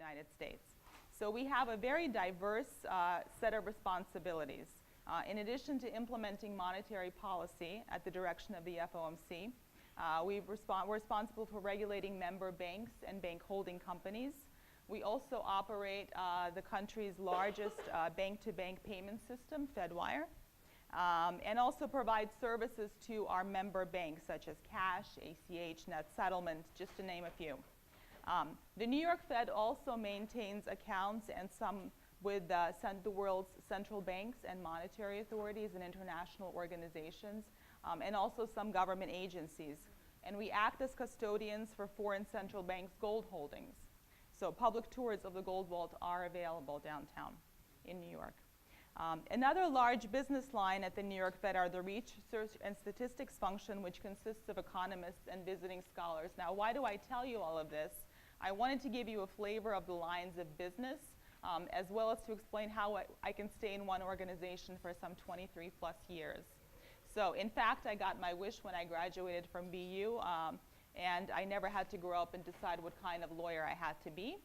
United States. So we have a very diverse set of responsibilities. In addition to implementing monetary policy at the direction of the FOMC, we're responsible for regulating member banks and bank holding companies. We also operate the country's largest bank-to-bank payment system, Fedwire, and also provide services to our member banks such as cash, ACH, net settlement, just to name a few. The New York Fed also maintains accounts and some with the world's central banks and monetary authorities and international organizations, and also some government agencies. And we act as custodians for foreign central banks' gold holdings. So public tours of the gold vault are available downtown in New York. Another large business line at the New York Fed are the Research and Statistics function, which consists of economists and visiting scholars. Now, why do I tell you all of this? I wanted to give you a flavor of the lines of business, as well as to explain how I can stay in one organization for some 23 plus years. So in fact, I got my wish when I graduated from BU, and I never had to grow up and decide what kind of lawyer I had to be,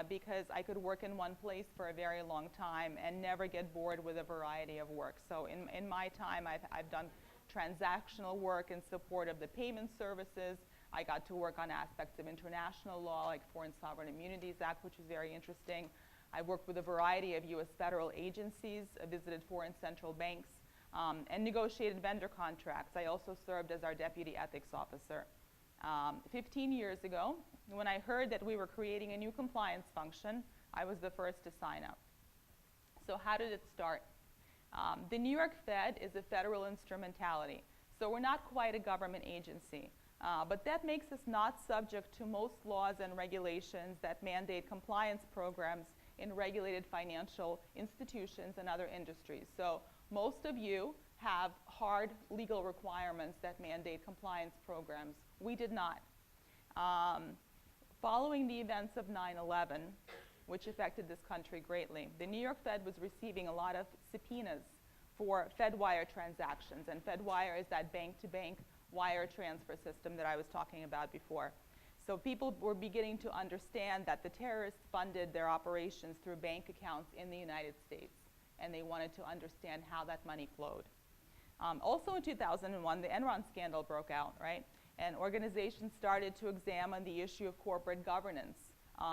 because I could work in one place for a very long time and never get bored with a variety of work. So in my time, I've done transactional work in support of the payment services. I got to work on aspects of international law, like Foreign Sovereign Immunities Act, which was very interesting. I worked with a variety of US federal agencies, visited foreign central banks, and negotiated vendor contracts. I also served as our deputy ethics officer. 15 years ago, when I heard that we were creating a new compliance function, I was the first to sign up. So how did it start? The New York Fed is a federal instrumentality, so we're not quite a government agency. But that makes us not subject to most laws and regulations that mandate compliance programs in regulated financial institutions and other industries. So most of you have hard legal requirements that mandate compliance programs. We did not. Following the events of 9/11, which affected this country greatly, the New York Fed was receiving a lot of subpoenas for Fedwire transactions. And Fedwire is that bank-to-bank wire transfer system that I was talking about before. So people were beginning to understand that the terrorists funded their operations through bank accounts in the United States, and they wanted to understand how that money flowed. Also in 2001, the Enron scandal broke out, right? And organizations started to examine the issue of corporate governance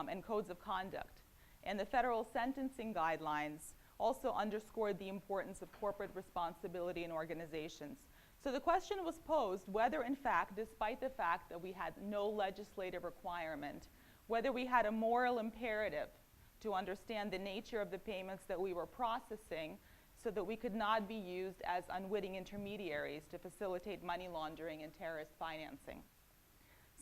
and codes of conduct. And the federal sentencing guidelines also underscored the importance of corporate responsibility in organizations. So the question was posed whether, in fact, despite the fact that we had no legislative requirement, whether we had a moral imperative to understand the nature of the payments that we were processing so that we could not be used as unwitting intermediaries to facilitate money laundering and terrorist financing.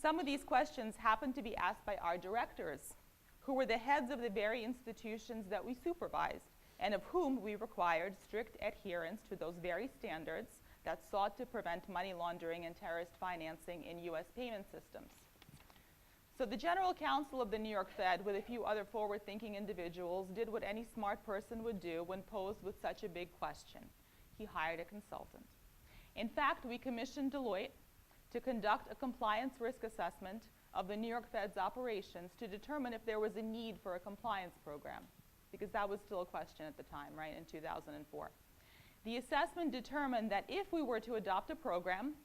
Some of these questions happened to be asked by our directors, who were the heads of the very institutions that we supervised, and of whom we required strict adherence to those very standards that sought to prevent money laundering and terrorist financing in US payment systems. So the General Counsel of the New York Fed, with a few other forward-thinking individuals, did what any smart person would do when posed with such a big question. He hired a consultant. In fact, we commissioned Deloitte to conduct a compliance risk assessment of the New York Fed's operations to determine if there was a need for a compliance program, because that was still a question at the time, right, in 2004. The assessment determined that if we were to adopt a program,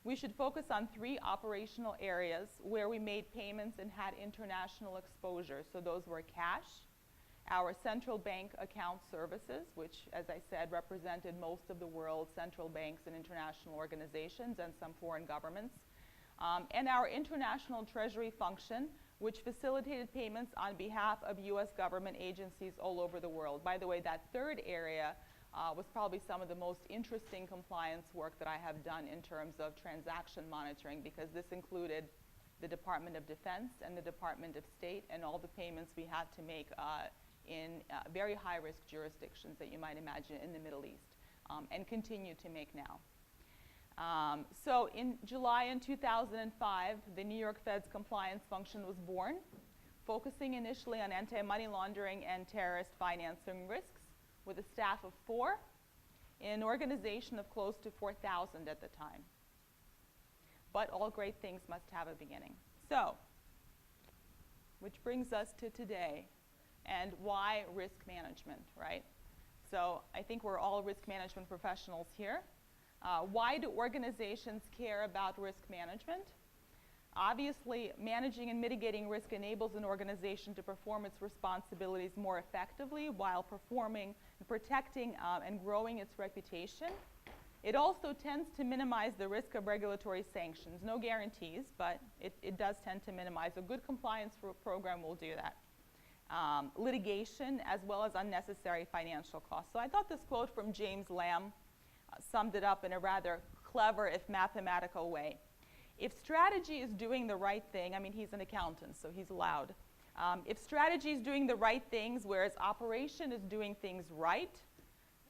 we should focus on 3 operational areas where we made payments and had international exposure. So those were cash, our central bank account services, which, as I said, represented most of the world's central banks and international organizations and some foreign governments, and our international treasury function, which facilitated payments on behalf of US government agencies all over the world. By the way, that third area was probably some of the most interesting compliance work that I have done in terms of transaction monitoring, because this included the Department of Defense and the Department of State and all the payments we had to make in very high-risk jurisdictions that you might imagine in the Middle East, and continue to make now. So in July in 2005, the New York Fed's compliance function was born, focusing initially on anti-money laundering and terrorist financing risks, with a staff of 4 in an organization of close to 4,000 at the time. But all great things must have a beginning. So which brings us to today. And why risk management, right? So I think we're all risk management professionals here. Why do organizations care about risk management? Obviously, managing and mitigating risk enables an organization to perform its responsibilities more effectively while performing, protecting, and growing its reputation. It also tends to minimize the risk of regulatory sanctions. No guarantees, but it does tend to minimize. A good compliance program will do that. Litigation, as well as unnecessary financial costs. So I thought this quote from James Lamb summed it up in a rather clever, if mathematical way. If strategy is doing the right thing, I mean, he's an accountant, so he's allowed. If strategy is doing the right things, whereas operation is doing things right,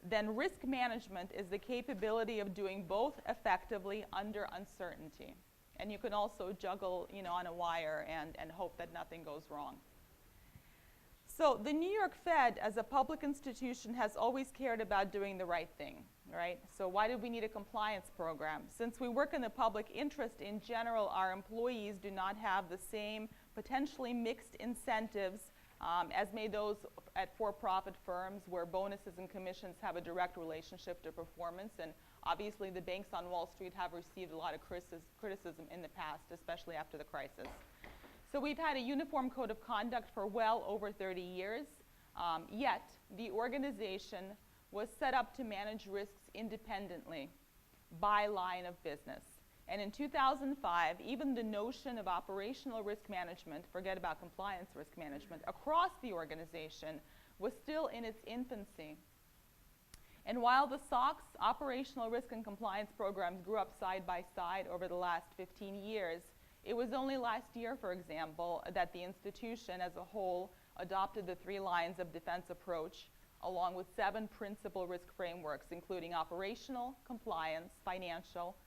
then risk management is the capability of doing both effectively under uncertainty. And you can also juggle, on a wire and hope that nothing goes wrong. So the New York Fed, as a public institution, has always cared about doing the right thing, right? So why did we need a compliance program? Since we work in the public interest in general, our employees do not have the same potentially mixed incentives as may those at for-profit firms where bonuses and commissions have a direct relationship to performance. And obviously the banks on Wall Street have received a lot of criticism in the past, especially after the crisis. So we've had a uniform code of conduct for well over 30 years, yet the organization was set up to manage risks independently by line of business. And in 2005, even the notion of operational risk management, forget about compliance risk management, across the organization was still in its infancy. And while the SOX operational risk and compliance programs grew up side by side over the last 15 years, it was only last year, for example, that the institution as a whole adopted the 3 lines of defense approach along with 7 principal risk frameworks, including operational, compliance, financial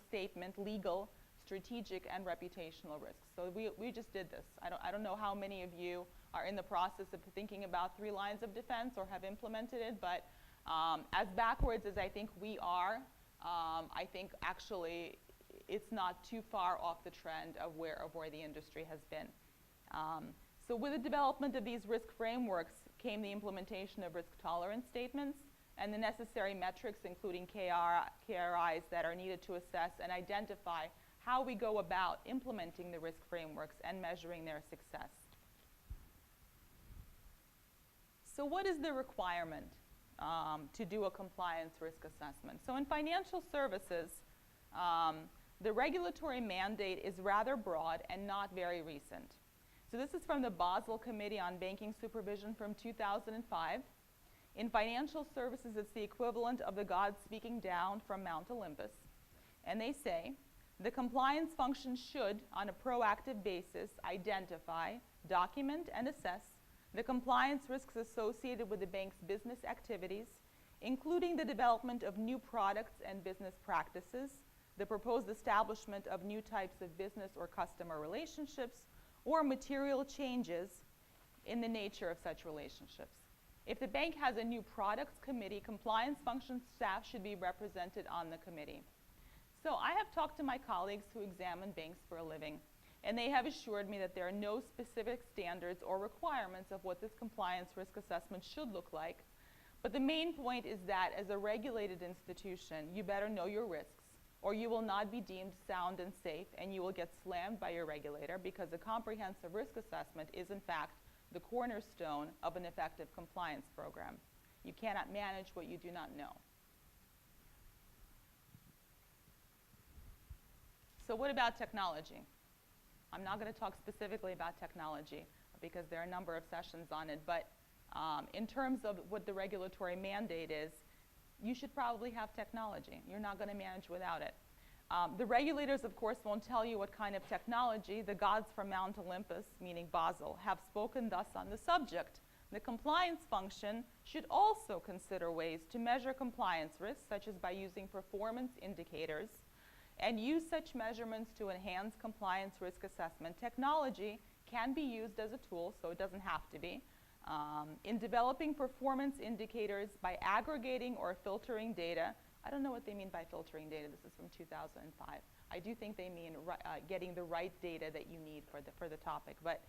statement, legal, strategic, and reputational risks. So we just did this. I don't know how many of you are in the process of thinking about 3 lines of defense or have implemented it, but as backwards as I think we are, I think actually it's not too far off the trend of where the industry has been. So with the development of these risk frameworks came the implementation of risk tolerance statements and the necessary metrics, including KRIs that are needed to assess and identify how we go about implementing the risk frameworks and measuring their success. So what is the requirement to do a compliance risk assessment? So in financial services, the regulatory mandate is rather broad and not very recent. So this is from the Basel Committee on Banking Supervision from 2005. In financial services, it's the equivalent of the God speaking down from Mount Olympus. And they say, the compliance function should, on a proactive basis, identify, document, and assess the compliance risks associated with the bank's business activities, including the development of new products and business practices, the proposed establishment of new types of business or customer relationships, or material changes in the nature of such relationships. If the bank has a new products committee, compliance function staff should be represented on the committee. So I have talked to my colleagues who examine banks for a living, and they have assured me that there are no specific standards or requirements of what this compliance risk assessment should look like. But the main point is that as a regulated institution, you better know your risks, or you will not be deemed sound and safe, and you will get slammed by your regulator, because a comprehensive risk assessment is, in fact, the cornerstone of an effective compliance program. You cannot manage what you do not know. So what about technology? I'm not going to talk specifically about technology because there are a number of sessions on it, but in terms of what the regulatory mandate is, you should probably have technology. You're not going to manage without it. The regulators, of course, won't tell you what kind of technology. The gods from Mount Olympus, meaning Basel, have spoken thus on the subject. The compliance function should also consider ways to measure compliance risks, such as by using performance indicators, and use such measurements to enhance compliance risk assessment. Technology can be used as a tool, so it doesn't have to be. In developing performance indicators by aggregating or filtering data. I don't know what they mean by filtering data. This is from 2005. I do think they mean getting the right data that you need for the topic. But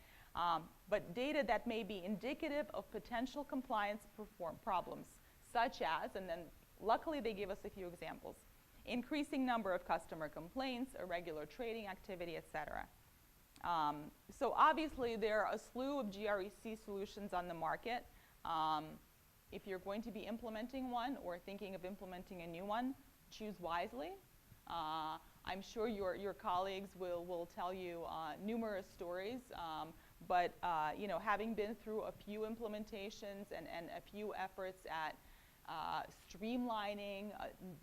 but data that may be indicative of potential compliance problems, such as, and then luckily they give us a few examples, increasing number of customer complaints, irregular trading activity, et cetera. So obviously there are a slew of GRC solutions on the market. If you're going to be implementing one or thinking of implementing a new one, choose wisely. I'm sure your colleagues will tell you numerous stories, but you know, having been through a few implementations and a few efforts at streamlining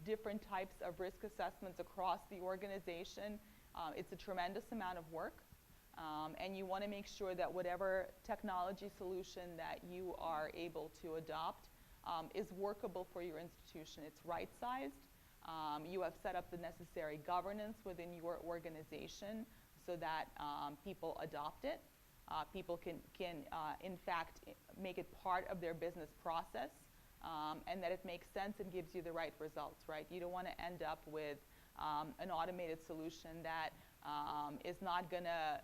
different types of risk assessments across the organization, it's a tremendous amount of work. And you want to make sure that whatever technology solution that you are able to adopt is workable for your institution. It's right-sized. You have set up the necessary governance within your organization so that people adopt it. People can in fact, make it part of their business process, and that it makes sense and gives you the right results, right? You don't want to end up with an automated solution that is not going to,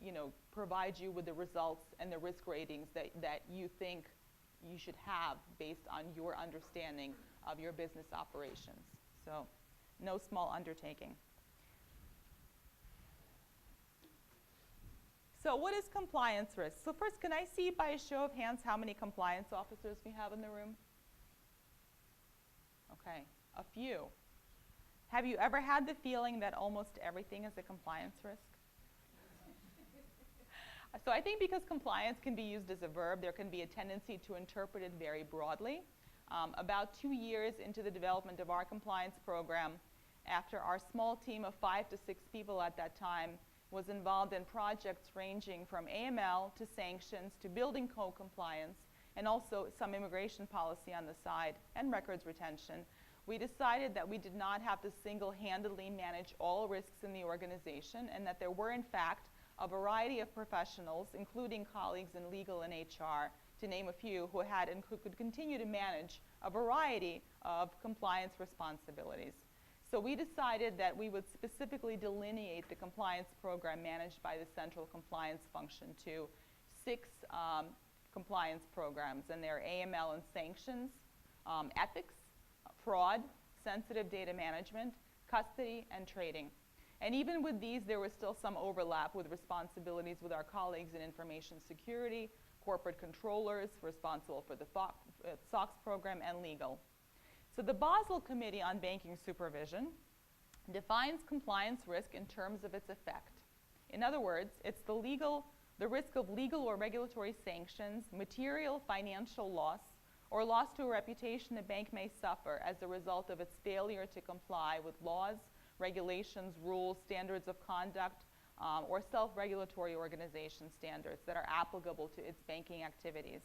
you know, provide you with the results and the risk ratings that you think you should have based on your understanding of your business operations. So, no small undertaking. So what is compliance risk? So first, can I see by a show of hands how many compliance officers we have in the room? Okay, a few. Have you ever had the feeling that almost everything is a compliance risk? So I think because compliance can be used as a verb, there can be a tendency to interpret it very broadly. About 2 years into the development of our compliance program, after our small team of 5 to 6 people at that time was involved in projects ranging from AML to sanctions to building code compliance and also some immigration policy on the side and records retention, we decided that we did not have to single-handedly manage all risks in the organization and that there were in fact a variety of professionals, including colleagues in legal and HR, to name a few, who had and could continue to manage a variety of compliance responsibilities. So we decided that we would specifically delineate the compliance program managed by the central compliance function to 6 compliance programs, and they're AML and sanctions, ethics, fraud, sensitive data management, custody, and trading. And even with these, there was still some overlap with responsibilities with our colleagues in information security, corporate controllers responsible for the SOX program, and legal. So the Basel Committee on Banking Supervision defines compliance risk in terms of its effect. In other words, it's the risk of legal or regulatory sanctions, material financial loss, or loss to a reputation a bank may suffer as a result of its failure to comply with laws, regulations, rules, standards of conduct, or self-regulatory organization standards that are applicable to its banking activities.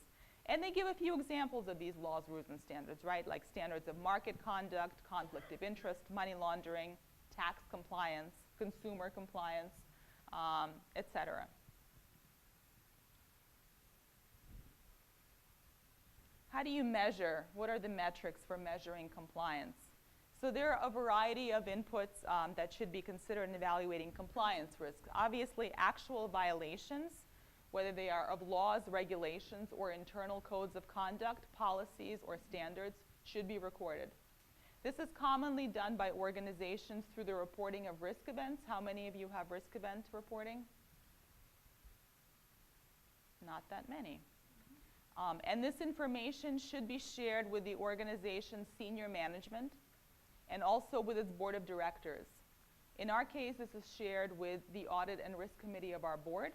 And they give a few examples of these laws, rules, and standards, right? Like standards of market conduct, conflict of interest, money laundering, tax compliance, consumer compliance, et cetera. How do you measure? What are the metrics for measuring compliance? So there are a variety of inputs that should be considered in evaluating compliance risk. Obviously, actual violations, whether they are of laws, regulations, or internal codes of conduct, policies, or standards, should be recorded. This is commonly done by organizations through the reporting of risk events. How many of you have risk event reporting? Not that many. And this information should be shared with the organization's senior management and also with its board of directors. In our case, this is shared with the audit and risk committee of our board.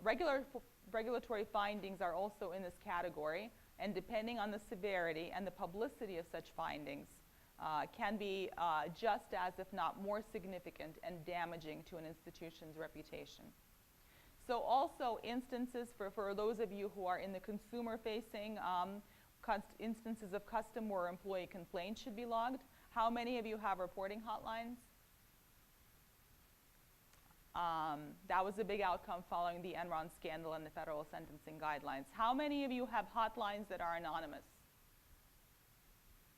Regulatory findings are also in this category, and depending on the severity and the publicity of such findings, can be just as, if not more significant and damaging to an institution's reputation. So also instances for those of you who are in the consumer-facing instances of customer or employee complaints should be logged. How many of you have reporting hotlines? That was a big outcome following the Enron scandal and the federal sentencing guidelines. How many of you have hotlines that are anonymous?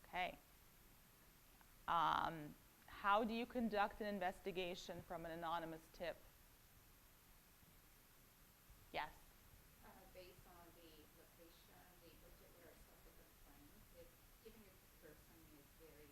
Okay. How do you conduct an investigation from an anonymous tip? Yes. Even if the person is very,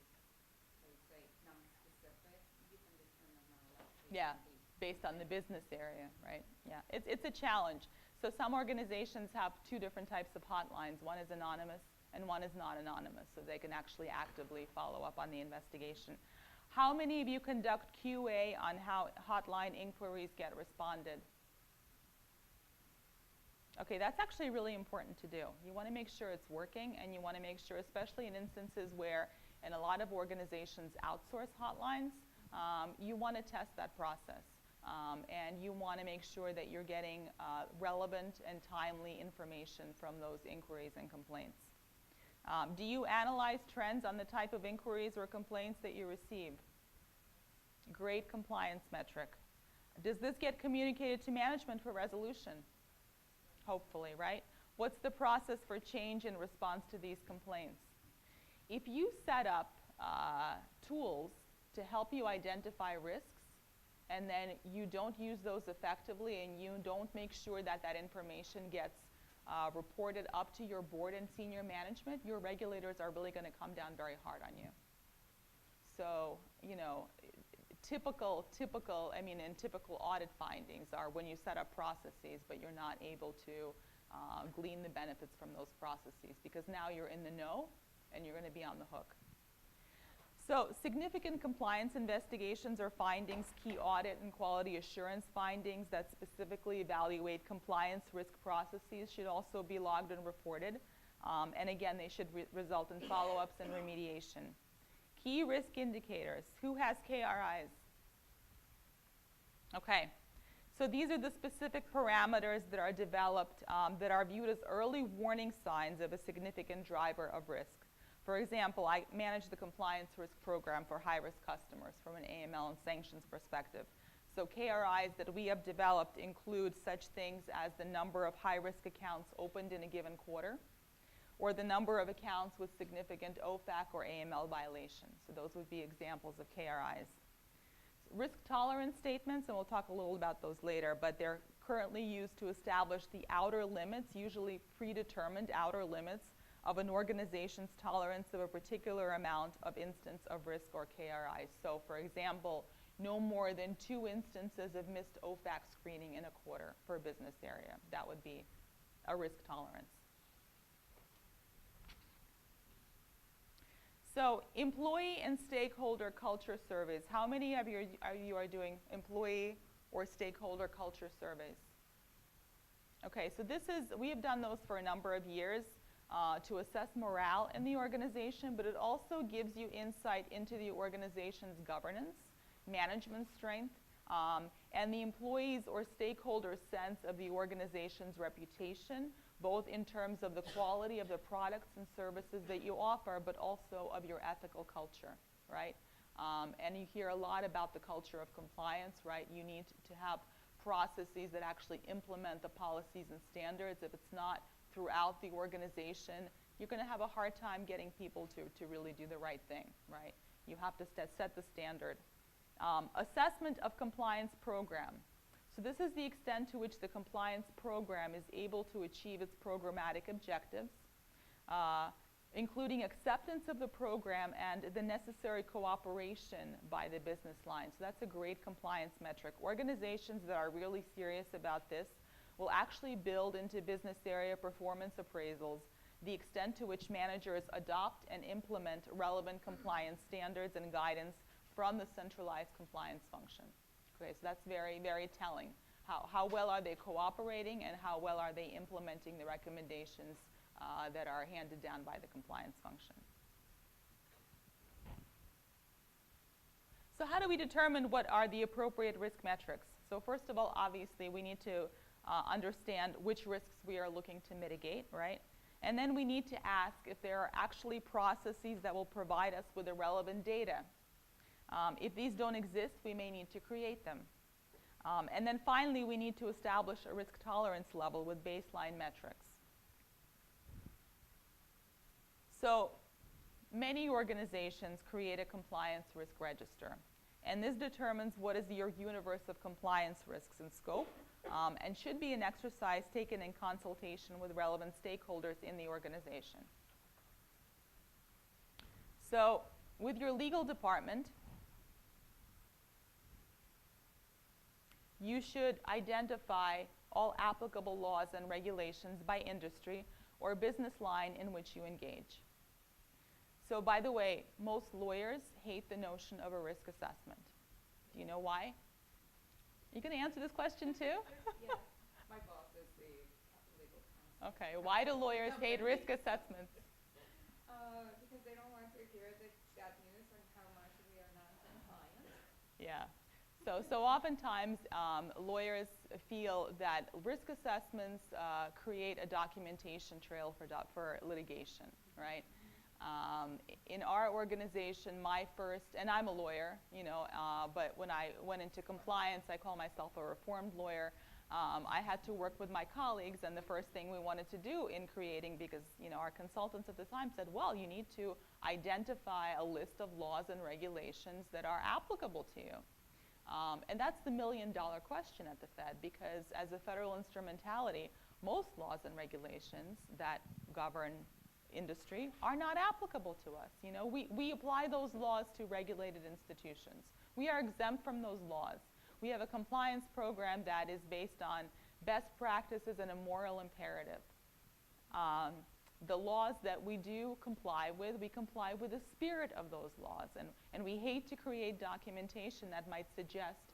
I would say, non-specific, you can determine more or less based on the business area, right? Yeah, it's a challenge. So some organizations have two different types of hotlines. One is anonymous and one is not anonymous, so they can actually actively follow up on the investigation. How many of you conduct QA on how hotline inquiries get responded? Okay, that's actually really important to do. You want to make sure it's working, and you want to make sure, especially in instances where in a lot of organizations outsource hotlines, you want to test that process. And you want to make sure that you're getting relevant and timely information from those inquiries and complaints. Do you analyze trends on the type of inquiries or complaints that you receive? Great compliance metric. Does this get communicated to management for resolution? Hopefully, right? What's the process for change in response to these complaints? If you set up tools to help you identify risks, and then you don't use those effectively, and you don't make sure that that information gets reported up to your board and senior management, your regulators are really going to come down very hard on you. So, you know, typical audit findings are when you set up processes, but you're not able to glean the benefits from those processes, because now you're in the know and you're going to be on the hook. So significant compliance investigations or findings, key audit and quality assurance findings that specifically evaluate compliance risk processes should also be logged and reported. And again, they should result in follow-ups and remediation. Key risk indicators. Who has KRIs? Okay. So these are the specific parameters that are developed that are viewed as early warning signs of a significant driver of risk. For example, I manage the compliance risk program for high-risk customers from an AML and sanctions perspective. So KRIs that we have developed include such things as the number of high-risk accounts opened in a given quarter, or the number of accounts with significant OFAC or AML violations. So those would be examples of KRIs. Risk tolerance statements, and we'll talk a little about those later, but they're currently used to establish the outer limits, usually predetermined outer limits, of an organization's tolerance of a particular amount of instance of risk or KRIs. So for example, no more than 2 instances of missed OFAC screening in a quarter per business area. That would be a risk tolerance. So employee and stakeholder culture surveys. How many of you are doing employee or stakeholder culture surveys? Okay, so we have done those for a number of years. To assess morale in the organization, but it also gives you insight into the organization's governance, management strength, and the employees' or stakeholders' sense of the organization's reputation, both in terms of the quality of the products and services that you offer, but also of your ethical culture, right? And you hear a lot about the culture of compliance, right? You need to have processes that actually implement the policies and standards. If it's not throughout the organization, you're going to have a hard time getting people to really do the right thing, right? You have to set the standard. Assessment of compliance program. So this is the extent to which the compliance program is able to achieve its programmatic objectives, including acceptance of the program and the necessary cooperation by the business line. So that's a great compliance metric. Organizations that are really serious about this will actually build into business area performance appraisals the extent to which managers adopt and implement relevant compliance standards and guidance from the centralized compliance function. Okay, so that's very, very telling. How well are they cooperating, and how well are they implementing the recommendations that are handed down by the compliance function? So how do we determine what are the appropriate risk metrics? So first of all, obviously, we need to understand which risks we are looking to mitigate, right? And then we need to ask if there are actually processes that will provide us with the relevant data. If these don't exist, we may need to create them. And then finally, we need to establish a risk tolerance level with baseline metrics. So many organizations create a compliance risk register. And this determines what is your universe of compliance risks in scope, and should be an exercise taken in consultation with relevant stakeholders in the organization. So with your legal department, you should identify all applicable laws and regulations by industry or business line in which you engage. So by the way, most lawyers hate the notion of a risk assessment. Do you know why? You going to answer this question too? Yes, my boss is the legal counsel. Okay, why do lawyers hate risk assessments? Because they don't want to hear the bad news on how much we are not compliant. Yeah. So oftentimes, lawyers feel that risk assessments create a documentation trail for litigation, right? In our organization, my first, and I'm a lawyer, you know, but when I went into compliance, I call myself a reformed lawyer. I had to work with my colleagues, and the first thing we wanted to do in creating, because you know our consultants at the time said, well, you need to identify a list of laws and regulations that are applicable to you. And that's the million-dollar question at the Fed, because as a federal instrumentality, most laws and regulations that govern industry are not applicable to us. You know, we apply those laws to regulated institutions. We are exempt from those laws. We have a compliance program that is based on best practices and a moral imperative. The laws that we do comply with, we comply with the spirit of those laws. And we hate to create documentation that might suggest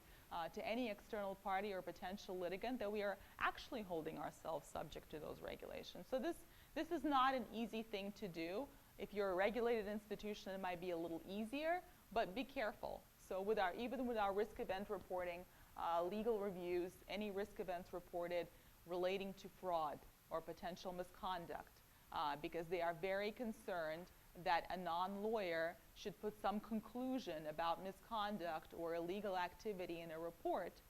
to any external party or potential litigant that we are actually holding ourselves subject to those regulations. So this is not an easy thing to do. If you're a regulated institution, it might be a little easier, but be careful. So even with our risk event reporting, legal reviews, any risk events reported relating to fraud or potential misconduct, because they are very concerned that a non-lawyer should put some conclusion about misconduct or illegal activity in a report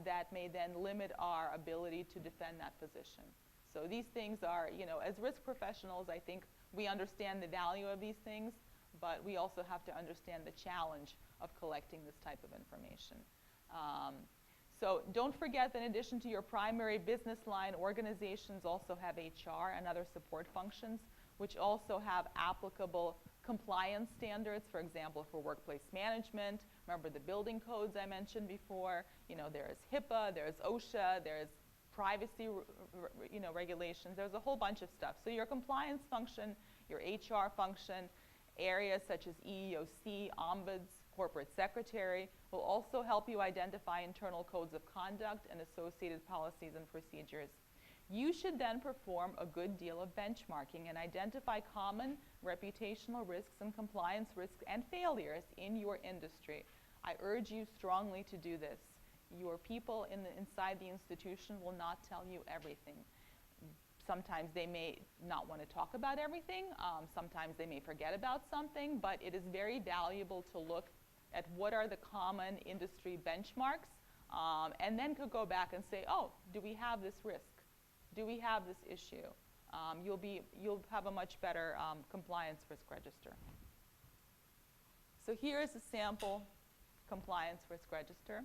that may then limit our ability to defend that position. So these things are, you know, as risk professionals, I think we understand the value of these things, but we also have to understand the challenge of collecting this type of information. So don't forget that in addition to your primary business line, organizations also have HR and other support functions, which also have applicable compliance standards, for example, for workplace management. Remember the building codes I mentioned before. You know, there's HIPAA, there's OSHA, there's privacy regulations. There's a whole bunch of stuff. So your compliance function, your HR function, areas such as EEOC, ombuds, corporate secretary will also help you identify internal codes of conduct and associated policies and procedures. You should then perform a good deal of benchmarking and identify common reputational risks and compliance risks and failures in your industry. I urge you strongly to do this. Your people inside the institution will not tell you everything. Sometimes they may not want to talk about everything. Sometimes they may forget about something, but it is very valuable to look at what are the common industry benchmarks, and then could go back and say, oh, do we have this risk? Do we have this issue? You'll have a much better compliance risk register. So here is a sample compliance risk register.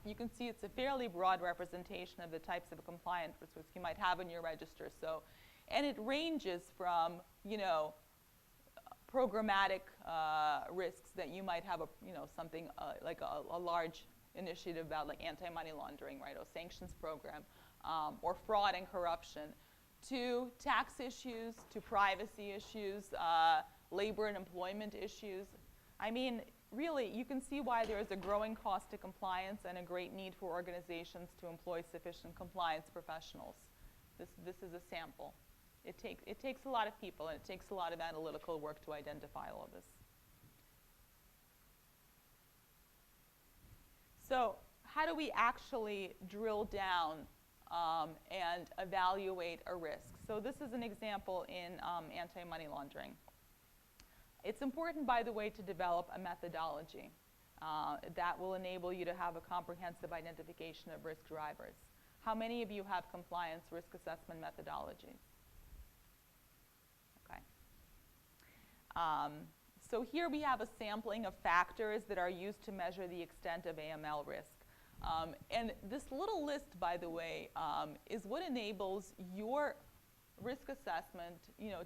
You can see it's a fairly broad representation of the types of compliance risks you might have in your register. So, and it ranges from, you know, programmatic risks that you might have, something like a large initiative about like anti-money laundering, right, or sanctions program, or fraud and corruption, to tax issues, to privacy issues, labor and employment issues. I mean, really, you can see why there is a growing cost to compliance and a great need for organizations to employ sufficient compliance professionals. This is a sample. It takes a lot of people, and it takes a lot of analytical work to identify all of this. So how do we actually drill down and evaluate a risk? So this is an example in anti-money laundering. It's important, by the way, to develop a methodology that will enable you to have a comprehensive identification of risk drivers. How many of you have compliance risk assessment methodologies? Okay. So here we have a sampling of factors that are used to measure the extent of AML risk. And this little list, by the way, is what enables your risk assessment,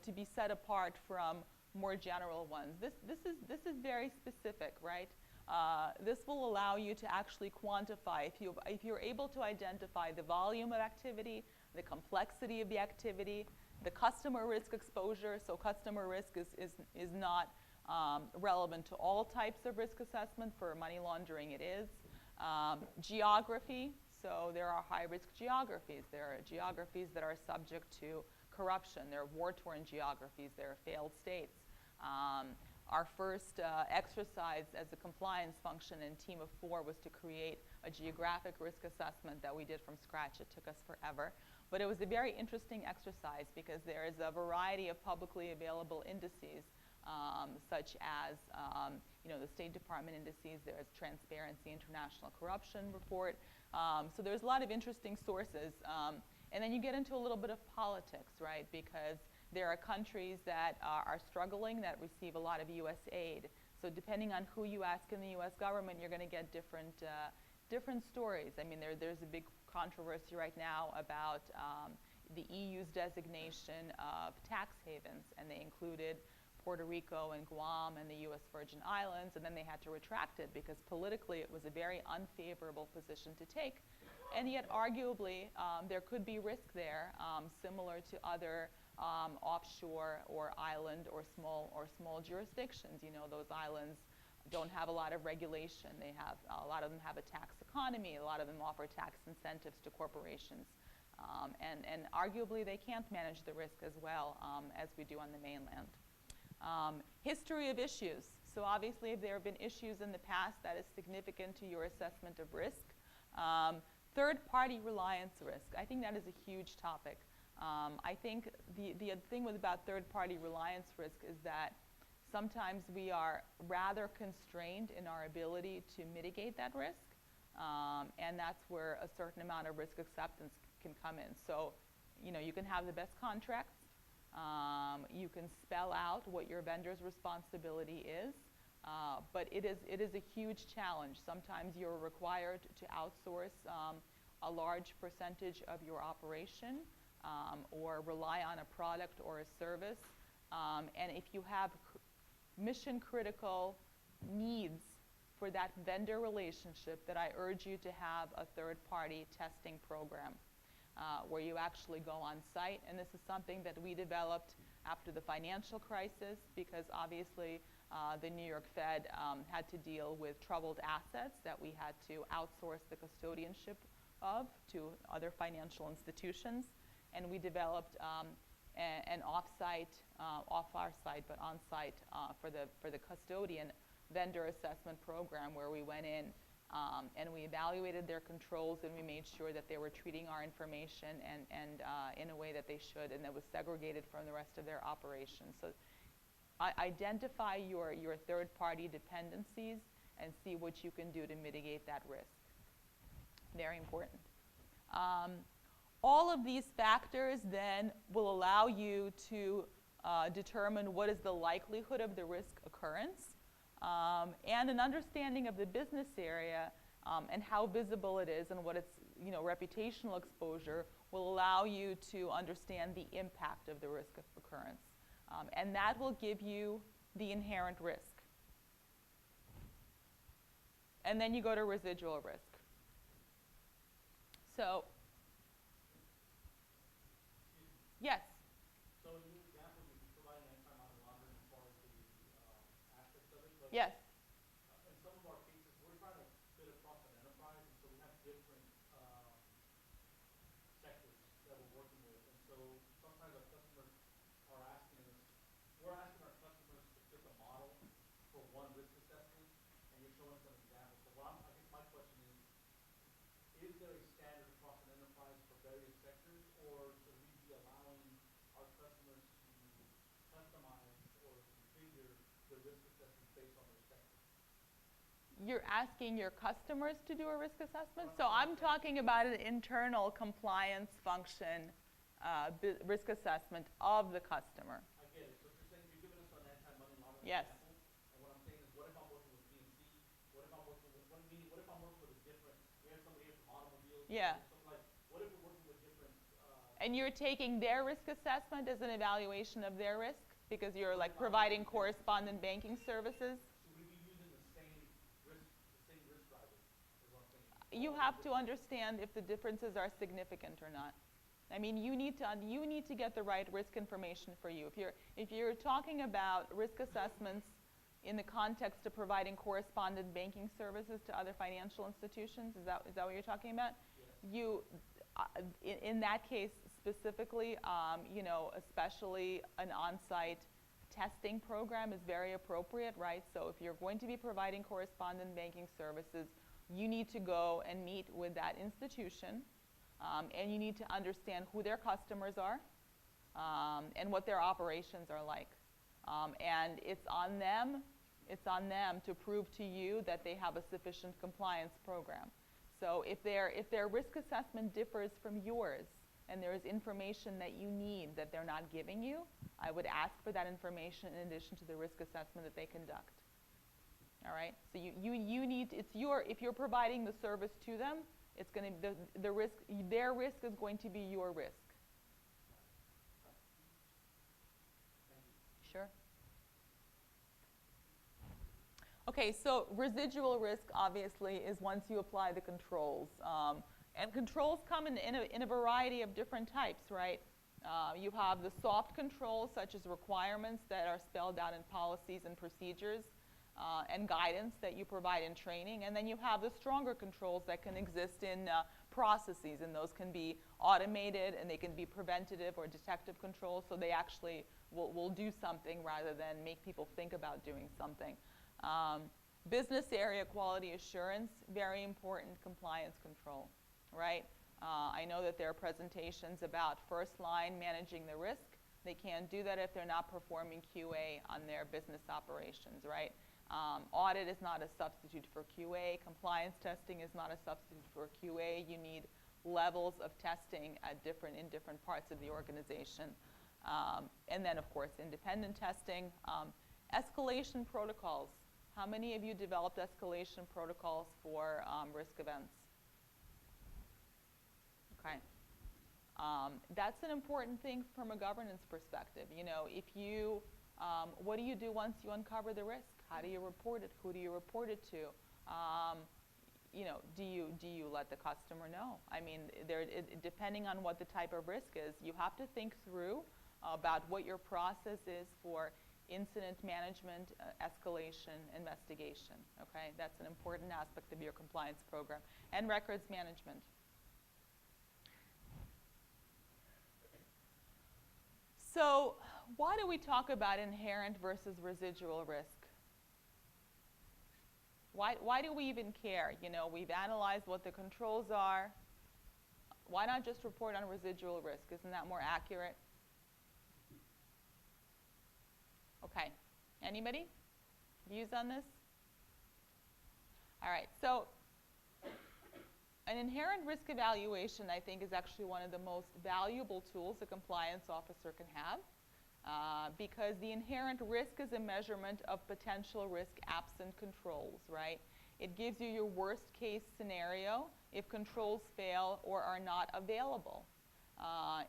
to be set apart from more general ones. This is very specific, right? This will allow you to actually quantify, if you're able to identify the volume of activity, the complexity of the activity, the customer risk exposure. So customer risk is not relevant to all types of risk assessment. For money laundering, it is. Geography. So there are high-risk geographies. There are geographies that are subject to corruption. There are war-torn geographies. There are failed states. Our first exercise as a compliance function in Team of 4 was to create a geographic risk assessment that we did from scratch. It took us forever. But it was a very interesting exercise because there is a variety of publicly available indices, such as the State Department indices. There's Transparency International Corruption Report. So there's a lot of interesting sources. And then you get into a little bit of politics, right? Because there are countries that are struggling that receive a lot of U.S. aid. So depending on who you ask in the U.S. government, you're going to get different stories. I mean, there's a big controversy right now about the EU's designation of tax havens, and they included Puerto Rico and Guam and the U.S. Virgin Islands, and then they had to retract it because politically it was a very unfavorable position to take. And yet, arguably, there could be risk there, similar to other offshore or island or small jurisdictions. Those islands don't have a lot of regulation. They have a lot of them have a tax economy. A lot of them offer tax incentives to corporations, and arguably they can't manage the risk as well as we do on the mainland. History of issues. So obviously, if there have been issues in the past, that is significant to your assessment of risk. Third-party reliance risk. I think that is a huge topic. I think the thing about third-party reliance risk is that sometimes we are rather constrained in our ability to mitigate that risk, and that's where a certain amount of risk acceptance can come in. So, you can have the best contracts. You can spell out what your vendor's responsibility is, but it is a huge challenge. Sometimes you're required to outsource a large percentage of your operation, or rely on a product or a service. And if you have mission-critical needs for that vendor relationship, that I urge you to have a third-party testing program where you actually go on site. And this is something that we developed after the financial crisis because obviously the New York Fed had to deal with troubled assets that we had to outsource the custodianship of to other financial institutions. And we developed an off-site, off our site, but on-site for the custodian vendor assessment program where we went in and we evaluated their controls and we made sure that they were treating our information and in a way that they should and that was segregated from the rest of their operations. So identify your third-party dependencies and see what you can do to mitigate that risk. Very important. All of these factors then will allow you to determine what is the likelihood of the risk occurrence, and an understanding of the business area and how visible it is and what its reputational exposure will allow you to understand the impact of the risk of occurrence. And that will give you the inherent risk. And then you go to residual risk. So, yes? So in your example, you provided anti-money laundering as far as the aspects of it. But Yes. In some of our cases, we're trying to fit across an enterprise, and so we have different sectors that we're working with. And so sometimes our customers are asking us, we're asking our customers to pick a model for one risk assessment, and you're showing some examples. So I guess my question is there a standard across an enterprise for various sectors, or should we be allowing our customers to customize or configure the risk assessment based on their sector? You're asking your customers to do a risk assessment? So I'm talking about an internal compliance function risk assessment of the customer. I get it. So you're saying you're giving us an anti-money laundering Yes. example, and what I'm saying is, what if I'm working with PNC? What if I'm working with what if I'm working with a different? We have somebody here from automobiles. Yeah. Something like, what if we're working with different? And you're taking their risk assessment as an evaluation of their risk? because you're like providing correspondent banking services. Should we be using the same risk drivers, is what I'm thinking? You have to understand if the differences are significant or not. I mean, you need to get the right risk information for you. If you're talking about risk assessments in the context of providing correspondent banking services to other financial institutions, is that what you're talking about? Yes. In that case specifically, especially an on-site testing program is very appropriate, right? So if you're going to be providing correspondent banking services, you need to go and meet with that institution, and you need to understand who their customers are and what their operations are like. And it's on them to prove to you that they have a sufficient compliance program. So if their risk assessment differs from yours and there is information that you need that they're not giving you, I would ask for that information in addition to the risk assessment that they conduct. All right? So you need, if you're providing the service to them, it's going to, their risk is going to be your risk. Sure. Okay, so residual risk obviously is once you apply the controls. And controls come in a variety of different types, right? You have the soft controls, such as requirements that are spelled out in policies and procedures and guidance that you provide in training. And then you have the stronger controls that can exist in processes, and those can be automated, and they can be preventative or detective controls, so they actually will do something rather than make people think about doing something. Business area quality assurance, very important compliance control, right? I know that there are presentations about first line managing the risk. They can't do that if they're not performing QA on their business operations, right? Audit is not a substitute for QA. Compliance testing is not a substitute for QA. You need levels of testing in different parts of the organization. And then, of course, independent testing. Escalation protocols. How many of you developed escalation protocols for risk events? Okay. That's an important thing from a governance perspective. If you, what do you do once you uncover the risk? How do you report it? Who do you report it to? Do you let the customer know? I mean, depending on what the type of risk is, you have to think through about what your process is for incident management, escalation, investigation. Okay, that's an important aspect of your compliance program. And records management. So why do we talk about inherent versus residual risk? Why do we even care? We've analyzed what the controls are. Why not just report on residual risk? Isn't that more accurate? Okay. Anybody? Views on this? All right. So an inherent risk evaluation, I think, is actually one of the most valuable tools a compliance officer can have. Because the inherent risk is a measurement of potential risk absent controls, right? It gives you your worst case scenario if controls fail or are not available.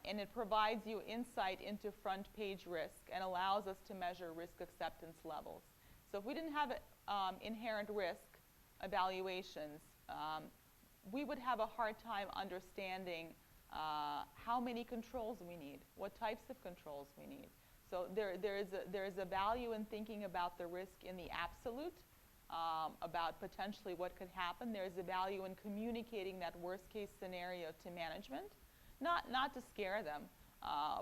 And it provides you insight into front page risk and allows us to measure risk acceptance levels. So if we didn't have inherent risk evaluations, we would have a hard time understanding how many controls we need, what types of controls we need. So there is a value in thinking about the risk in the absolute, about potentially what could happen. There's a value in communicating that worst case scenario to management, not to scare them,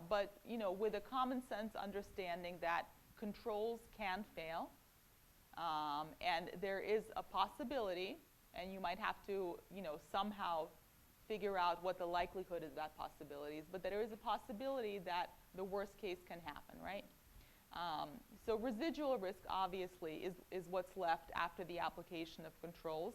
but with a common sense understanding that controls can fail, and there is a possibility, and you might have to somehow figure out what the likelihood is of that possibility is, but there is a possibility that the worst case can happen, right? So residual risk, obviously, is what's left after the application of controls.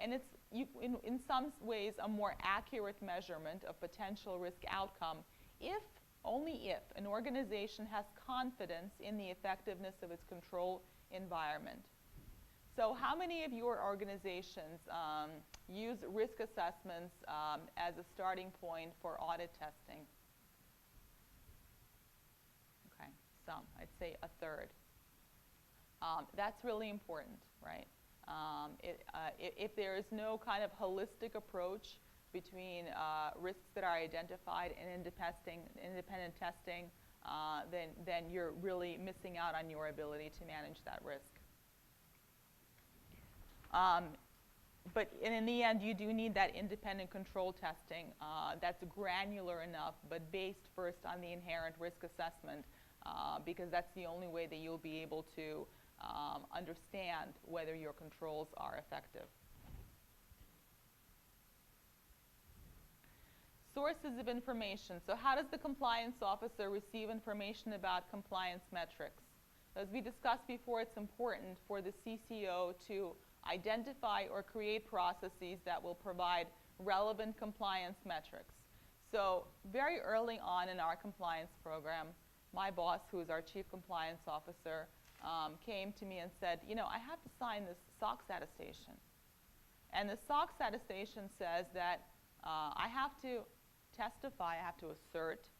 And it's, in some ways, a more accurate measurement of potential risk outcome if, only if, an organization has confidence in the effectiveness of its control environment. So how many of your organizations use risk assessments as a starting point for audit testing? Okay, some. I'd say a third. That's really important, right? If there is no kind of holistic approach between risks that are identified and independent testing, then you're really missing out on your ability to manage that risk. But in the end, you do need that independent control testing that's granular enough, but based first on the inherent risk assessment, because that's the only way that you'll be able to understand whether your controls are effective. Sources of information. So how does the compliance officer receive information about compliance metrics? As we discussed before, it's important for the CCO to identify or create processes that will provide relevant compliance metrics. So very early on in our compliance program, my boss, who is our chief compliance officer, came to me and said, you know, I have to sign this SOX attestation. And the SOX attestation says that I have to testify, I have to assert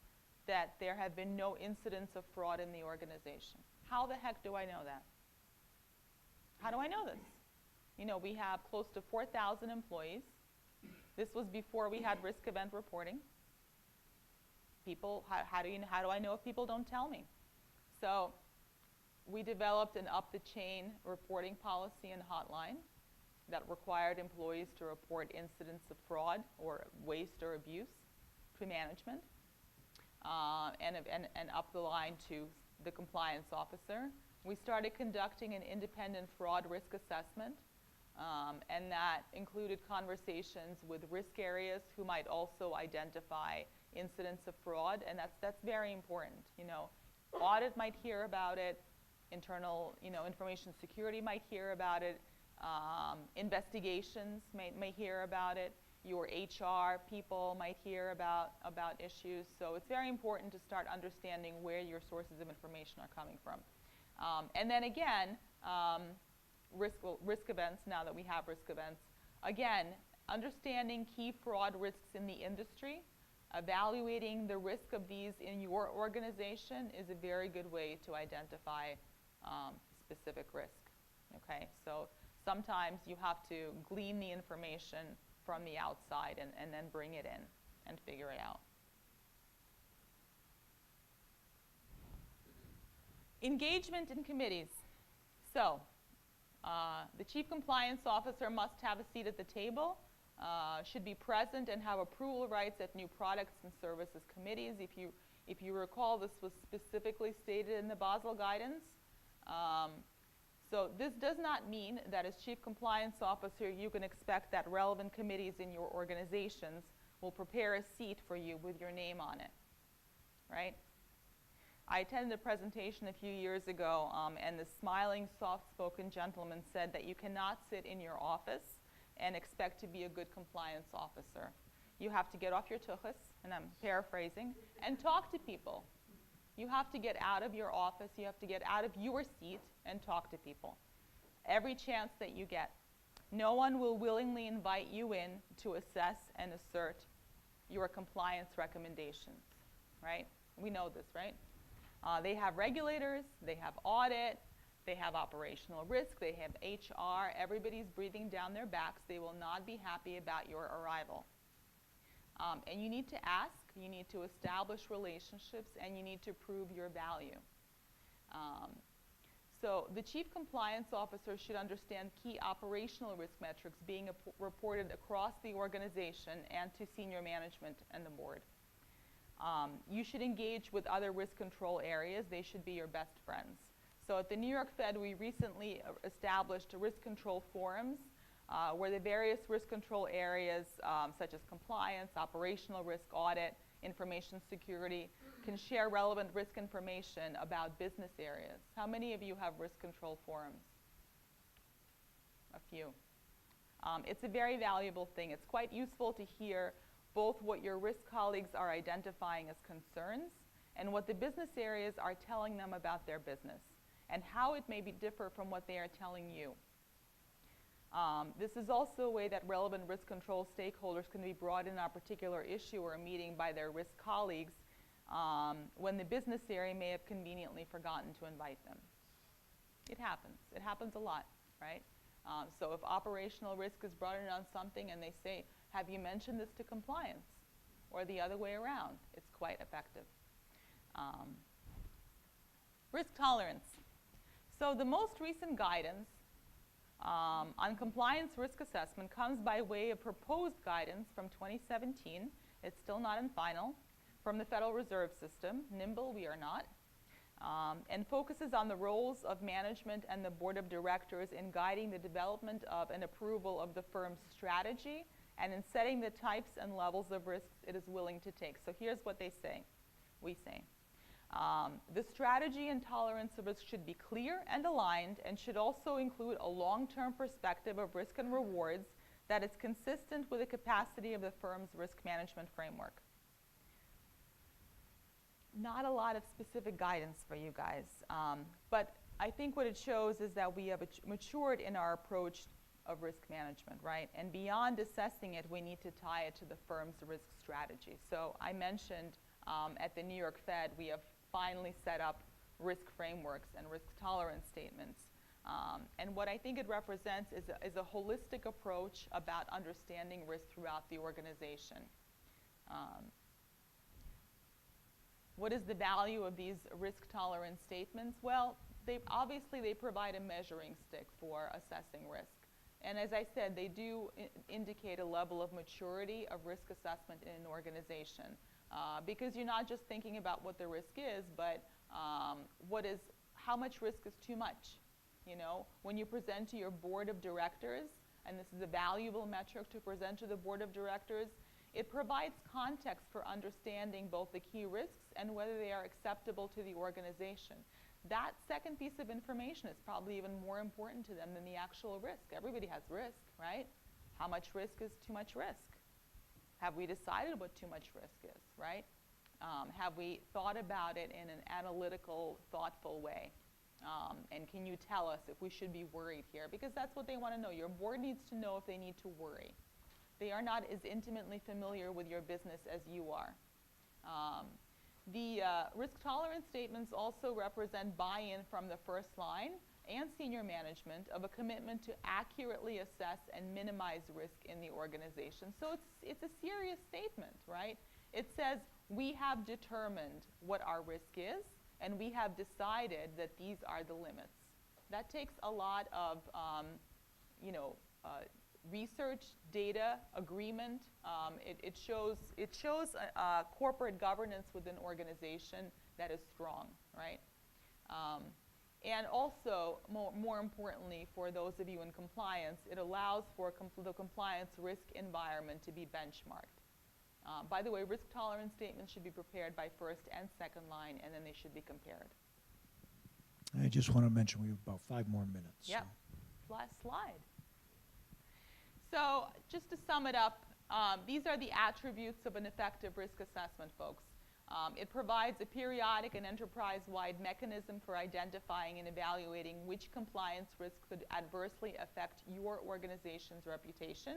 that there have been no incidents of fraud in the organization. How the heck do I know that? How do I know this? You know, we have close to 4,000 employees. This was before we had risk event reporting. People, how do I know if people don't tell me? So we developed an up-the-chain reporting policy and hotline that required employees to report incidents of fraud or waste or abuse to management, and up the line to the compliance officer. We started conducting an independent fraud risk assessment, and that included conversations with risk areas who might also identify incidents of fraud, and that's very important. You know, audit might hear about it, internal, you know, information security might hear about it, investigations may hear about it, your HR people might hear about issues. So it's very important to start understanding where your sources of information are coming from. And then again, risk events, now that we have risk events, again, understanding key fraud risks in the industry, evaluating the risk of these in your organization is a very good way to identify specific risk. Okay, so sometimes you have to glean the information from the outside and then bring it in and figure it out. Engagement in committees. So the chief compliance officer must have a seat at the table, should be present and have approval rights at new products and services committees. If you recall, this was specifically stated in the Basel guidance. So this does not mean that as chief compliance officer, you can expect that relevant committees in your organizations will prepare a seat for you with your name on it, right? I attended a presentation a few years ago, and the smiling, soft-spoken gentleman said that you cannot sit in your office and expect to be a good compliance officer. You have to get off your tuchus, and I'm paraphrasing, and talk to people. You have to get out of your office, you have to get out of your seat and talk to people every chance that you get. No one will willingly invite you in to assess and assert your compliance recommendations, right? We know this, right? They have regulators, they have audit, they have operational risk, they have HR. Everybody's breathing down their backs. They will not be happy about your arrival. And you need to ask, you need to establish relationships, and you need to prove your value. So the chief compliance officer should understand key operational risk metrics being reported across the organization and to senior management and the board. You should engage with other risk control areas. They should be your best friends. So at the New York Fed, we recently established risk control forums where the various risk control areas, such as compliance, operational risk, audit, information security, can share relevant risk information about business areas. How many of you have risk control forums? A few. It's a very valuable thing. It's quite useful to hear both what your risk colleagues are identifying as concerns and what the business areas are telling them about their business and how it may be differ from what they are telling you. This is also a way that relevant risk control stakeholders can be brought in on a particular issue or a meeting by their risk colleagues when the business area may have conveniently forgotten to invite them. It happens. It happens a lot, right? So if operational risk is brought in on something and they say, have you mentioned this to compliance? Or the other way around, it's quite effective. Risk tolerance. So the most recent guidance on compliance risk assessment comes by way of proposed guidance from 2017. It's still not in final. From the Federal Reserve System. Nimble, we are not. And focuses on the roles of management and the board of directors in guiding the development of and approval of the firm's strategy and in setting the types and levels of risks it is willing to take. So here's what they say. We say. The strategy and tolerance of risk should be clear and aligned and should also include a long-term perspective of risk and rewards that is consistent with the capacity of the firm's risk management framework. Not a lot of specific guidance for you guys, but I think what it shows is that we have matured in our approach of risk management, right? And beyond assessing it, we need to tie it to the firm's risk strategy. So I mentioned at the New York Fed, we have finally set up risk frameworks and risk tolerance statements. And what I think it represents is a holistic approach about understanding risk throughout the organization. What is the value of these risk tolerance statements? Well, obviously they provide a measuring stick for assessing risk. And as I said, they do indicate a level of maturity of risk assessment in an organization. Because you're not just thinking about what the risk is, but how much risk is too much? You know, when you present to your board of directors, and this is a valuable metric to present to the board of directors, it provides context for understanding both the key risks and whether they are acceptable to the organization. That second piece of information is probably even more important to them than the actual risk. Everybody has risk, right? How much risk is too much risk? Have we decided what too much risk is, right? Have we thought about it in an analytical, thoughtful way? And can you tell us if we should be worried here? Because that's what they want to know. Your board needs to know if they need to worry. They are not as intimately familiar with your business as you are. The risk tolerance statements also represent buy-in from the first line and senior management of a commitment to accurately assess and minimize risk in the organization. So it's a serious statement, right? It says we have determined what our risk is, and we have decided that these are the limits. That takes a lot of research, data, agreement. It shows corporate governance within an organization that is strong, right? And also, more importantly, for those of you in compliance, it allows for the compliance risk environment to be benchmarked. By the way, risk tolerance statements should be prepared by first and second line, and then they should be compared. I just want to mention we have about 5 more minutes. Yep. Last slide. So just to sum it up, these are the attributes of an effective risk assessment, folks. It provides a periodic and enterprise-wide mechanism for identifying and evaluating which compliance risk could adversely affect your organization's reputation.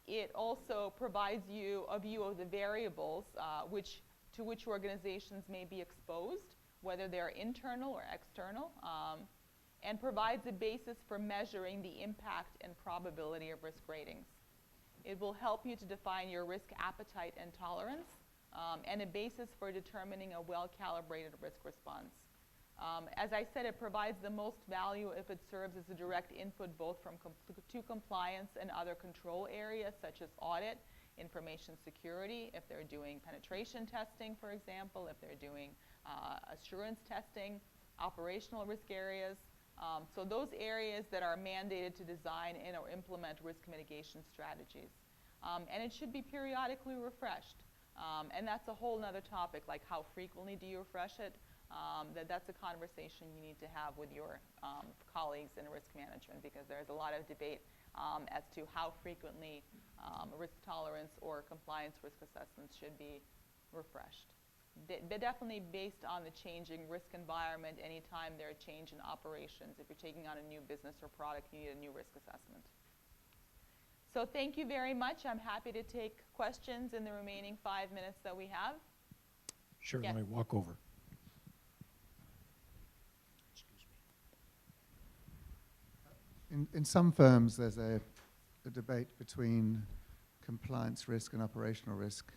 It also provides you a view of the variables to which organizations may be exposed, whether they're internal or external, and provides a basis for measuring the impact and probability of risk ratings. It will help you to define your risk appetite and tolerance, and a basis for determining a well-calibrated risk response. As I said, it provides the most value if it serves as a direct input both to compliance and other control areas such as audit, information security, if they're doing penetration testing, for example, if they're doing assurance testing, operational risk areas. So those areas that are mandated to design and or implement risk mitigation strategies. And it should be periodically refreshed. And that's a whole other topic, like how frequently do you refresh it? That's a conversation you need to have with your colleagues in risk management, because there's a lot of debate as to how frequently risk tolerance or compliance risk assessments should be refreshed. They're definitely based on the changing risk environment. Anytime there's a change in operations, if you're taking on a new business or product, you need a new risk assessment. So thank you very much. I'm happy to take questions in the remaining 5 minutes that we have. Sure, Yes. let me walk over. Excuse me. In some firms, there's a debate between compliance risk and operational risk.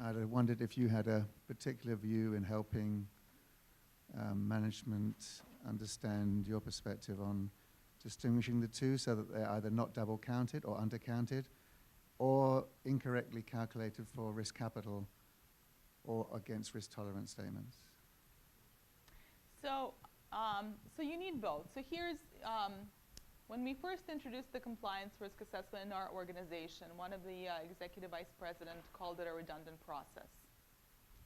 I wondered if you had a particular view in helping management understand your perspective on distinguishing the two so that they're either not double counted or undercounted or incorrectly calculated for risk capital or against risk tolerance statements. So, so you need both. So here's, when we first introduced the compliance risk assessment in our organization, one of the executive vice presidents called it a redundant process.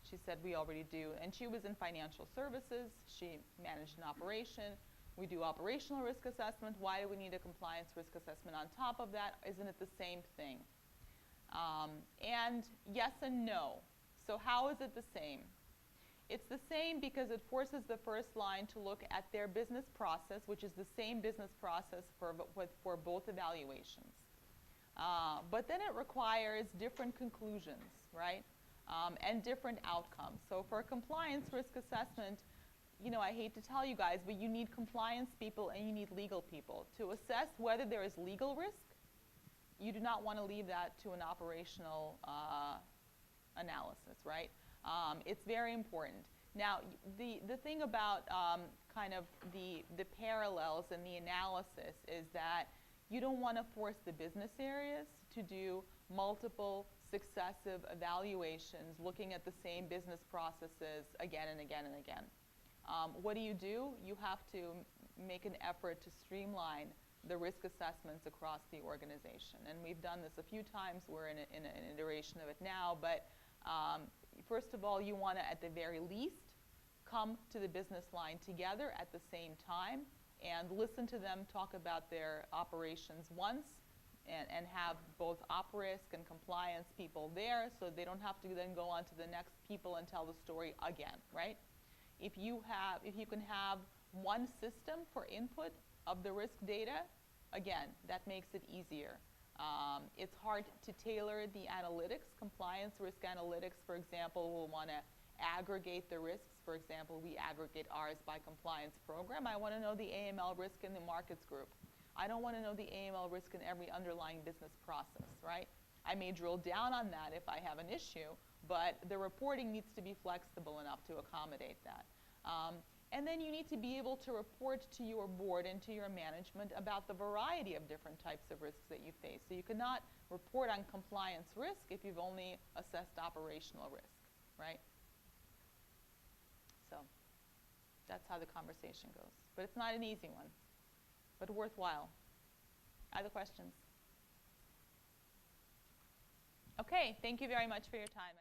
She said we already do, and she was in financial services. She managed an operation. We do operational risk assessment. Why do we need a compliance risk assessment on top of that? Isn't it the same thing? And yes and no. So how is it the same? It's the same because it forces the first line to look at their business process, which is the same business process for both evaluations. But then it requires different conclusions, right? And different outcomes. So for a compliance risk assessment, you know, I hate to tell you guys, but you need compliance people and you need legal people. To assess whether there is legal risk, you do not want to leave that to an operational analysis, right? It's very important. Now, the thing about kind of the parallels and the analysis is that you don't want to force the business areas to do multiple successive evaluations looking at the same business processes again and again and again. What do? You have to make an effort to streamline the risk assessments across the organization. And we've done this a few times. We're in an iteration of it now. But first of all, you want to, at the very least, come to the business line together at the same time and listen to them talk about their operations once and have both op risk and compliance people there so they don't have to then go on to the next people and tell the story again, right? If you can have one system for input of the risk data, again, that makes it easier. It's hard to tailor the analytics. Compliance risk analytics, for example, will want to aggregate the risks. For example, we aggregate ours by compliance program. I want to know the AML risk in the markets group. I don't want to know the AML risk in every underlying business process, right? I may drill down on that if I have an issue, but the reporting needs to be flexible enough to accommodate that. And then you need to be able to report to your board and to your management about the variety of different types of risks that you face. So you cannot report on compliance risk if you've only assessed operational risk, right? So that's how the conversation goes. But it's not an easy one, but worthwhile. Other questions? Okay, thank you very much for your time.